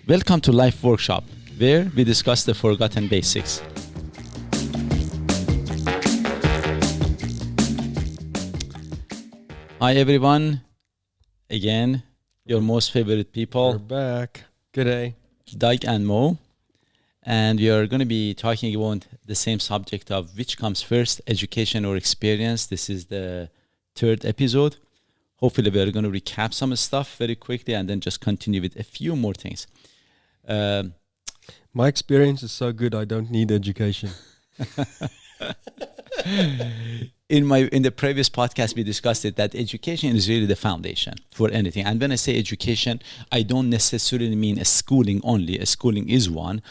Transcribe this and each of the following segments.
Welcome to Life Workshop, where we discuss the forgotten basics. Hi everyone, again, your most favorite people. We're back. Good day. Doug and Mo. And we are going to be talking about the same subject of which comes first, education or experience. This is the third episode. Hopefully we are going to recap some stuff very quickly and then just continue with a few more things. My experience is so good I don't need education. In the previous podcast, we discussed it that education is really the foundation for anything. And when I say education, I don't necessarily mean a schooling only. A schooling is one,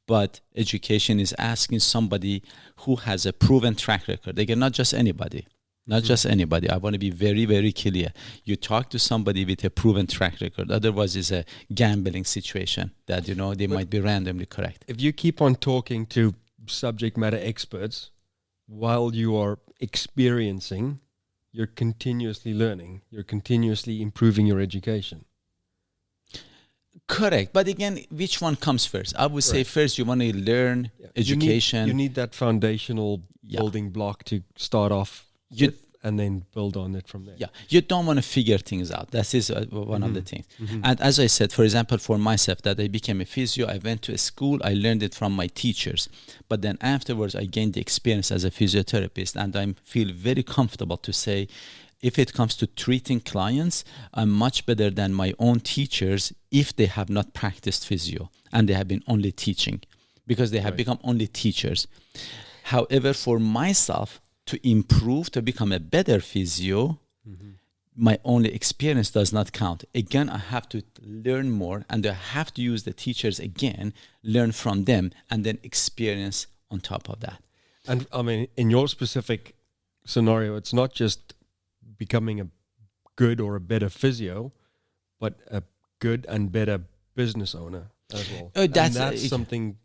but education is asking somebody who has a proven track record. Again, not just anybody. Just anybody. I want to be very, very clear. You talk to somebody with a proven track record. Otherwise, it's a gambling situation that, they might be randomly correct. If you keep on talking to subject matter experts while you are experiencing, you're continuously learning. You're continuously improving your education. Correct. But again, which one comes first? I would say first you want to learn education. You need that foundational building block to start off with, and then build on it from there. Yeah, you don't want to figure things out. That is one of the things. Mm-hmm. And as I said, for example, for myself, that I became a physio, I went to a school, I learned it from my teachers. But then afterwards, I gained the experience as a physiotherapist, and I feel very comfortable to say, if it comes to treating clients, I'm much better than my own teachers if they have not practiced physio and they have been only teaching, because they have become only teachers. However, for myself, to improve, to become a better physio, my only experience does not count. Again, I have to learn more, and I have to use the teachers again, learn from them, and then experience on top of that. And I mean, in your specific scenario, it's not just becoming a good or a better physio, but a good and better business owner as well. That's something,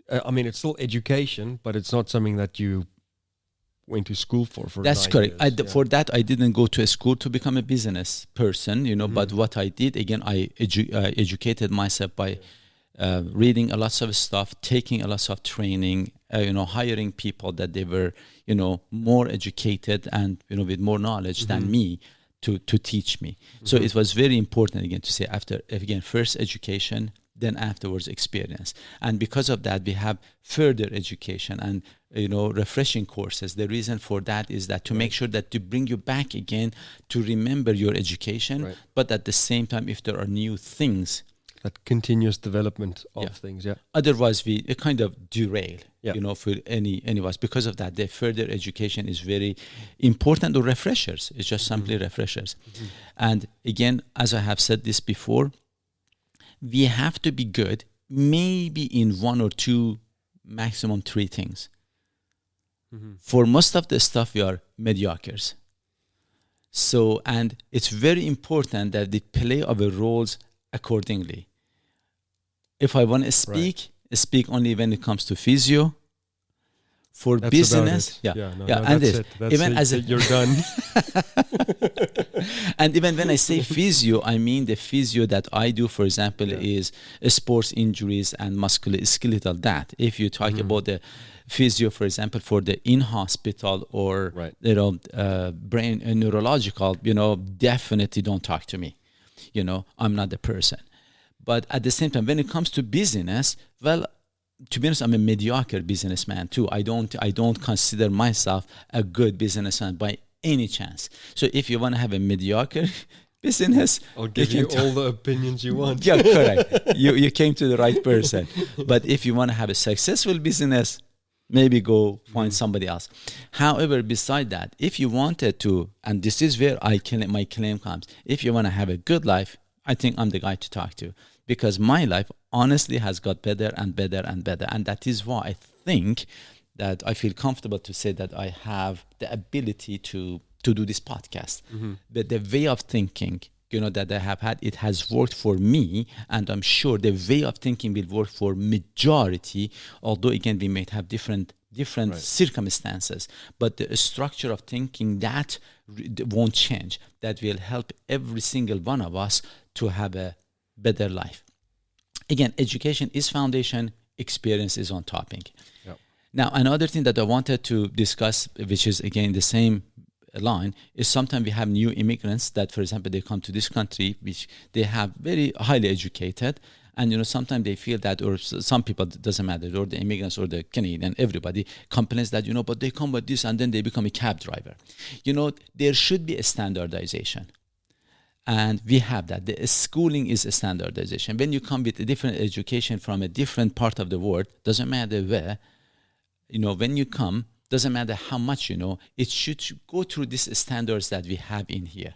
I mean, it's still education, but it's not something that you went to school for That's 9 correct. years. For that, I didn't go to a school to become a business person, but what I did, again, I educated myself by reading a lot of stuff, taking a lot of training, hiring people that they were, more educated and, with more knowledge than me to teach me. So it was very important, again, to say first education, then afterwards experience. And because of that, we have further education and, refreshing courses. The reason for that is that to make sure that to bring you back again, to remember your education, but at the same time, if there are new things, that continuous development of things, Otherwise, we kind of derail, for any of us. Because of that, the further education is very important, or refreshers. It's just simply refreshers. And again, as I have said this before, we have to be good maybe in one or two, maximum three things. For most of the stuff, we are mediocres. So, and it's very important that we play our roles accordingly. If I want to speak only when it comes to physio. For that's business, and that's it. That's even it. You're done. And even when I say physio, I mean the physio that I do, for example, is sports injuries and musculoskeletal. That if you talk about the physio, for example, for the in-hospital or brain and neurological, definitely don't talk to me. I'm not the person. But at the same time, when it comes to business, well, to be honest, I'm a mediocre businessman too. I don't consider myself a good businessman by any chance. So if you want to have a mediocre business, I'll give you all the opinions you want. Yeah, correct. You came to the right person. But if you want to have a successful business, maybe go find somebody else. However, beside that, if you wanted to, and this is where my claim comes, if you want to have a good life, I think I'm the guy to talk to, because my life honestly has got better and better and better. And that is why I think that I feel comfortable to say that I have the ability to do this podcast. But the way of thinking, that I have had, it has worked for me, and I'm sure the way of thinking will work for majority, although again we might have different circumstances, but the structure of thinking that won't change. That will help every single one of us to have a better life. Again, education is foundation, experience is on topping. Yep. Now, another thing that I wanted to discuss, which is again the same line, is sometimes we have new immigrants that, for example, they come to this country, which they have very highly educated, and sometimes they feel that, or some people, it doesn't matter, or the immigrants or the Canadian, everybody complains that, but they come with this and then they become a cab driver. There should be a standardization. And we have that. The schooling is a standardization. When you come with a different education from a different part of the world, doesn't matter where, when you come, doesn't matter how much you know, it should go through these standards that we have in here.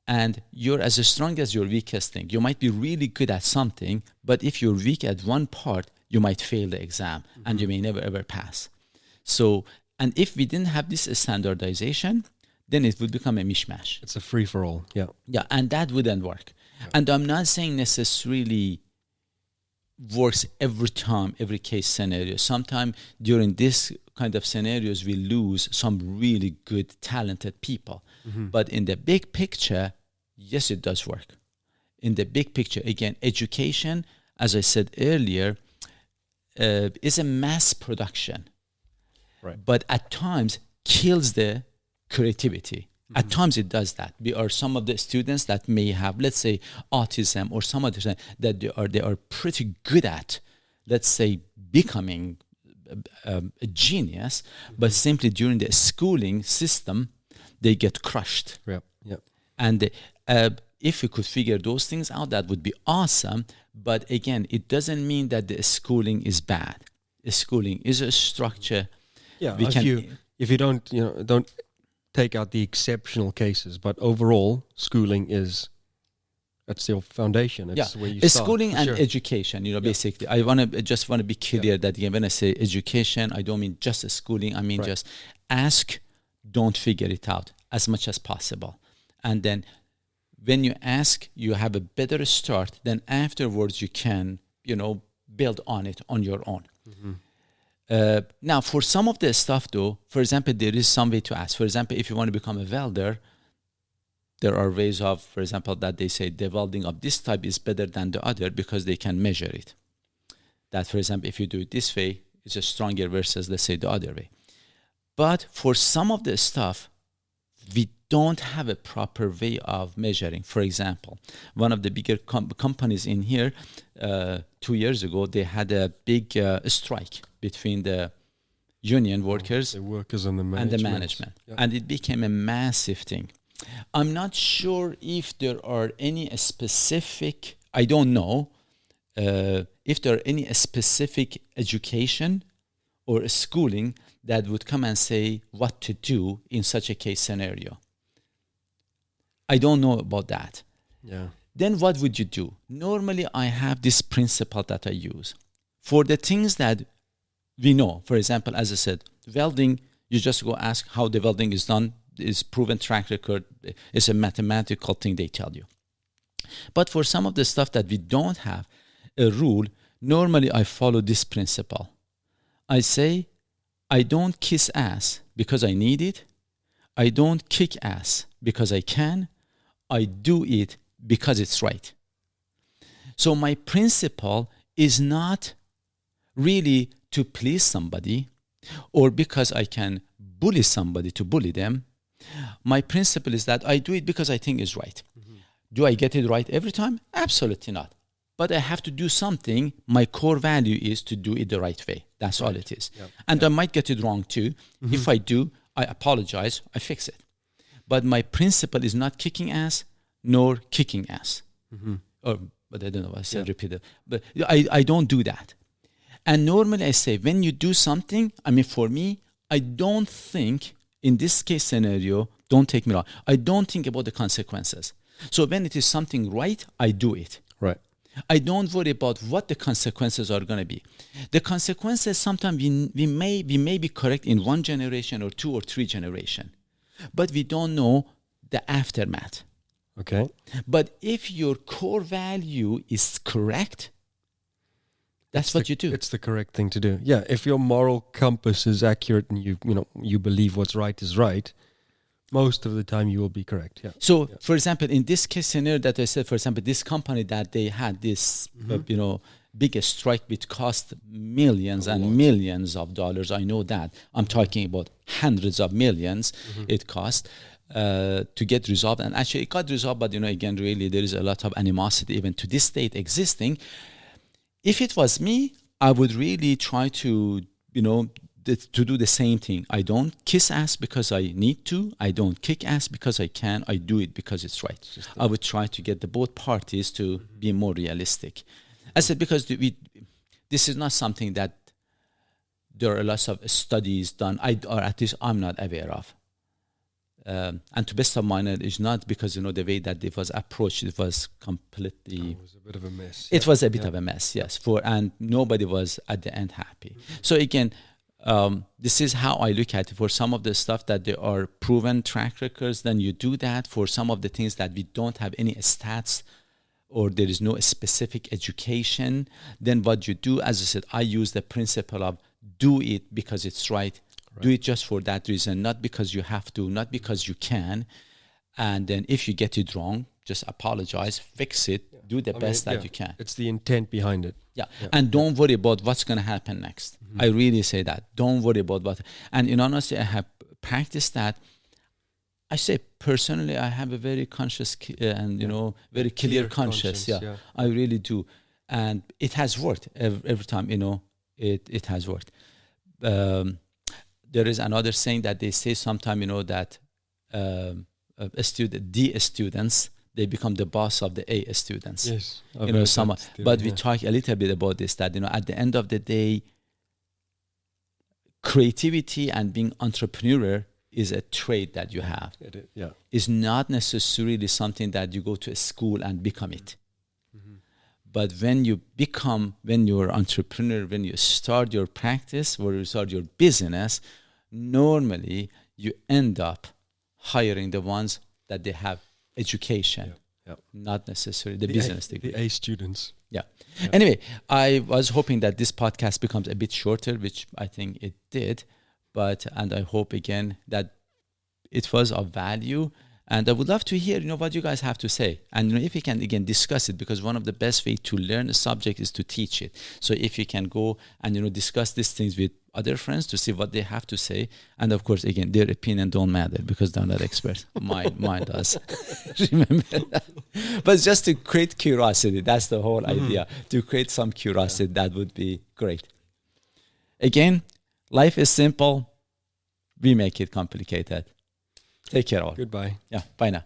And you're as strong as your weakest thing. You might be really good at something, but if you're weak at one part, you might fail the exam and you may never ever pass. So, and if we didn't have this standardization, then it would become a mishmash. It's a free-for-all, yeah. Yeah, and that wouldn't work. Yeah. And I'm not saying necessarily works every time, every case scenario. Sometimes during this kind of scenarios, we lose some really good, talented people. But in the big picture, yes, it does work. In the big picture, again, education, as I said earlier, is a mass production. Right. But at times kills the creativity. At times it does that. We are some of the students that may have, let's say, autism or some other thing that they are pretty good at, let's say, becoming a genius, but simply during the schooling system, they get crushed. Yep. Yep. And if we could figure those things out, that would be awesome. But again, it doesn't mean that the schooling is bad. The schooling is a structure. Yeah. If you don't take out the exceptional cases, but overall, schooling that's your foundation. It's where you start. Schooling and education, basically. I want to be clear that when I say education, I don't mean just schooling. I mean just ask, don't figure it out as much as possible. And then when you ask, you have a better start. Then afterwards, you can, build on it on your own. Now, for some of the stuff, though, for example, there is some way to ask. For example, if you want to become a welder, there are ways of, for example, that they say the welding of this type is better than the other because they can measure it. That, for example, if you do it this way, it's a stronger versus, let's say, the other way. But for some of the stuff, we don't have a proper way of measuring. For example, one of the bigger companies in here, 2 years ago, they had a big strike between the union workers, the workers and the management. Yeah. And it became a massive thing. I'm not sure if there are any specific, I don't know, if there are any specific education or schooling that would come and say what to do in such a case scenario. I don't know about that. Yeah. Then what would you do? Normally, I have this principle that I use. For the things that we know, for example, as I said, welding, you just go ask how the welding is done, is proven track record, it's a mathematical thing they tell you. But for some of the stuff that we don't have a rule, normally I follow this principle. I say, I don't kiss ass because I need it. I don't kick ass because I can. I do it because it's right. So my principle is not really to please somebody or because I can bully somebody to bully them. My principle is that I do it because I think it's right. Do I get it right every time? Absolutely not. But I have to do something. My core value is to do it the right way. That's all it is. Yep. And I might get it wrong too. If I do, I apologize, I fix it. But my principle is not kicking ass nor kicking ass. But I don't know, I said repeated. But I don't do that. And normally I say, when you do something, for me, I don't think, in this case scenario, don't take me wrong, I don't think about the consequences. So when it is something right, I do it. Right. I don't worry about what the consequences are going to be. The consequences, sometimes we may be correct in 1 generation or 2 or 3 generations, but we don't know the aftermath. Okay. But if your core value is correct, that's what you do. It's the correct thing to do. Yeah, if your moral compass is accurate and you believe what's right is right, Most of the time, you will be correct. Yeah. So, for example, in this case scenario that I said, for example, this company that they had this, biggest strike which cost millions and millions of dollars. I know that. I'm talking about hundreds of millions it cost to get resolved. And actually it got resolved, but, again, really there is a lot of animosity even to this date existing. If it was me, I would really try to, to do the same thing. I don't kiss ass because I need to. I don't kick ass because I can. I do it because it's right. I would try to get the both parties to be more realistic. I said because this is not something that there are lots of studies done, or at least I'm not aware of. And to best of my knowledge, it's not because the way that it was approached, it was completely. It was a bit of a mess. It was a bit of a mess, yes. And nobody was at the end happy. So again, this is how I look at it. For some of the stuff that there are proven track records, then you do that. For some of the things that we don't have any stats or there is no specific education, then what you do, as I said, I use the principle of do it because it's right. Do it just for that reason, not because you have to, not because you can. And then if you get it wrong, just apologize, fix it, do the best that you can. It's the intent behind it. Yeah. And don't worry about what's going to happen next. I really say that. Don't worry about what. And honestly, I have practiced that. I say personally, I have a very conscious and very clear conscience. Yeah, I really do, and it has worked every time. It has worked. There is another saying that they say sometime. That D students they become the boss of the A students. Yes, but we talk a little bit about this. That at the end of the day, creativity and being entrepreneur is a trait that you have. It's not necessarily something that you go to a school and become it. But when you're an entrepreneur, when you start your practice or you start your business, normally you end up hiring the ones that they have education, not necessarily the business degree. The A students. Yeah. Anyway, I was hoping that this podcast becomes a bit shorter, which I think it did. And I hope again that it was of value, and I would love to hear what you guys have to say, and if you can again discuss it, because one of the best way to learn a subject is to teach it. So if you can go and discuss these things with other friends to see what they have to say, and of course again their opinion don't matter because they're not experts. Mine does. Remember that. But just to create curiosity, that's the whole idea. To create some curiosity, that would be great. Again, life is simple. We make it complicated. Take care all. Goodbye. Yeah, bye now.